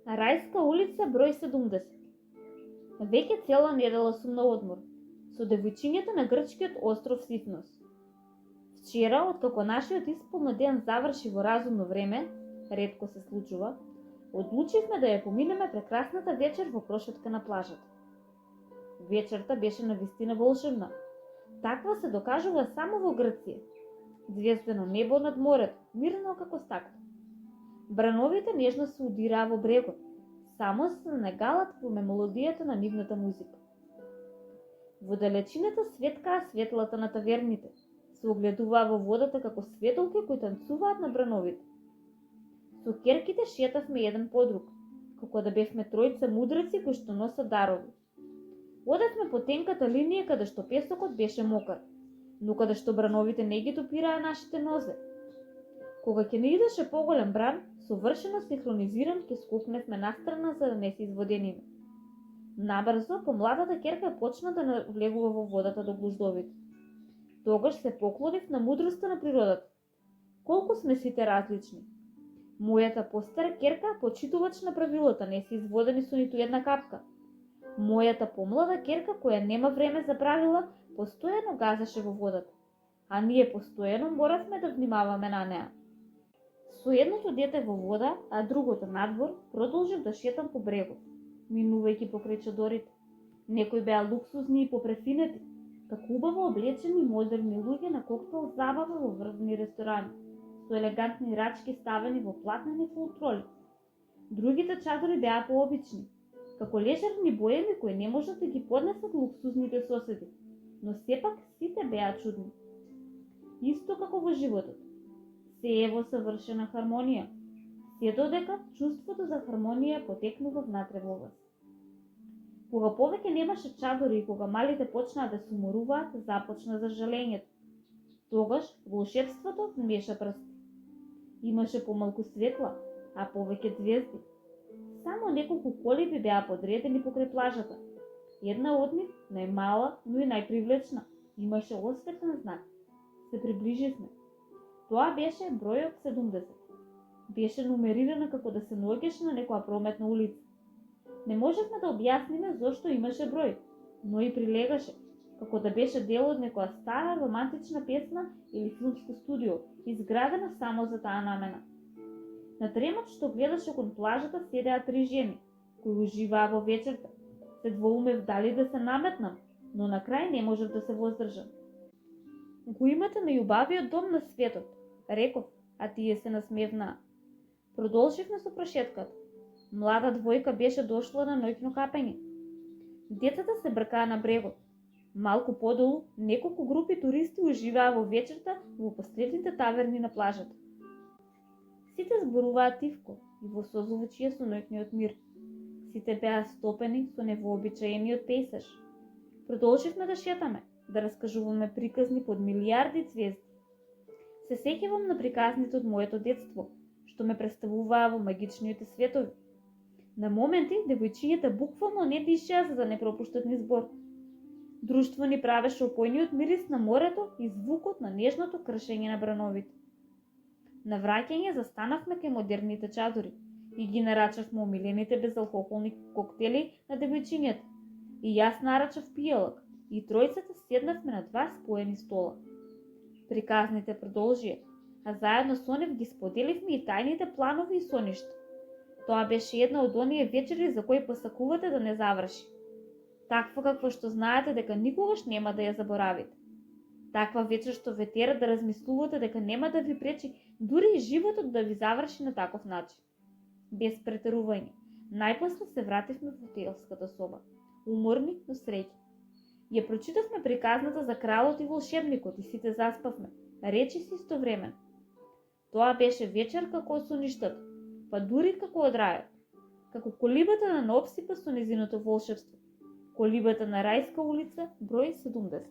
Рајска улица број 70. Веќе цела недела сум на одмор, со девојчињата на грчкиот остров Сифнос. Вчера, откако нашиот исполно ден заврши во разумно време, ретко се случува, одлучивме да ја поминеме прекрасната вечер во прошетка на плажата. Вечерта беше навистина волшебна. Таква се докажува само во Грција. Звездено небо над морето, мирно како стакло. Брановите нежно се удираа во брегот, само се нагалат во мелодијата на нивната музика. Во далечината светкаа светлата на таверните, се огледуваа во водата како светолки кои танцуваат на брановите. Со керките шетавме еден по друг, како да бевме тројца мудреци кои што носат дарови. Одевме по тенката линија каде што песокот беше мокар, но каде што брановите не ги допираа нашите нозе. Кога ќе не идеше поголем бран, совршено синхронизиран ќе скокневме настрана за да не се изводениме. Набрзо, помладата керка почна да навлегува во водата до глуждовите. Тогаш се поклонив на мудроста на природата. Колку сме сите различни. Мојата постара керка почитувач на правилата, не се изводени со ниту една капка. Мојата помлада керка, која нема време за правила, постојано газеше во водата, а ние постојано моравме да внимаваме на неа. Со едното дете во вода, а другото надвор, продолжив да шетам по брегот, минувајќи покрај чадорите. Некои беа луксузни и попрефинети, како убаво облечени модерни луѓе на коктел забава во врвни ресторани, со елегантни рачки ставени во платнени фултроли. Другите чадори беа пообични, како лежерни боеми кои не можат да ги поднесат луксузните соседи, но сепак сите беа чудни. Исто како во животот, се е во совршена хармонија, се додека чувството за хармонија потекнува внатре во вас. Кога повеќе немаше чадори и кога малите почнаа да се уморуваат, започна зажалењето. Тогаш волшебството вмеша прсти. Имаше помалку светла, а повеќе звезди. Само неколку колиби беа подредени покрај плажата. Една од нив, најмала, но и најпривлечна, имаше осветлен знак. Се приближивме. Тоа беше бројот 70. Беше нумерирана како да се наоѓаше на некоја прометна улица. Не можевме да објасниме зошто имаше број, но и прилегаше, како да беше дел од некоја стара романтична песна или филмско студио, изградено само за таа намена. На тремот што гледаше кон плажата седеа 3 жени, кои уживаа во вечерта. Се двоумев дали да се наметнам, но на крај не можев да се воздржам. Го имате најубавиот дом на светот, реков, а тие се насмевнаа. Продолживме со прошетката. Млада двојка беше дошла на ноќно капење. Децата се бркаа на брегот. Малку подолу, неколку групи туристи уживаа во вечерта во последните таверни на плажата. Сите зборуваа тивко и во созвучие со ноќниот мир. Сите беа стопени со невообичаениот пейсаж. Продолживме да шетаме, да раскажуваме приказни под милиарди ѕвезди. Се сеќавам на приказните од моето детство, што ме представуваа во магичните светови. На моменти девојчињата буквално не дишеа за да не пропуштат ни збор. Друштво ни правеше опојниот мирис на морето и звукот на нежното кршење на брановите. На враќање застанавме кај модерните чадори и ги нарачавме омилените безалкохолни коктели на девојчињата. И јас нарачав пијалак и тројцата седнавме на 2 споени стола. Приказните продолжија, а заедно со нив ги споделивме и тајните планови и соништа. Тоа беше една од оние вечери за кои посакувате да не заврши. Таква каква што знаете дека никогаш нема да ја заборавите. Таква вечер што ве тера да размислувате дека нема да ви пречи дури и животот да ви заврши на таков начин. Без претерување, најпосле се вративме во хотелската соба, уморни, но среќни. Ја прочитавме приказната за кралот и волшебникот и сите заспавме, речиси истовремено. Тоа беше вечер како од соништата, па дури како од рајот, како колибата на Новсипа со незиното волшебство, колибата на Рајска улица број 70.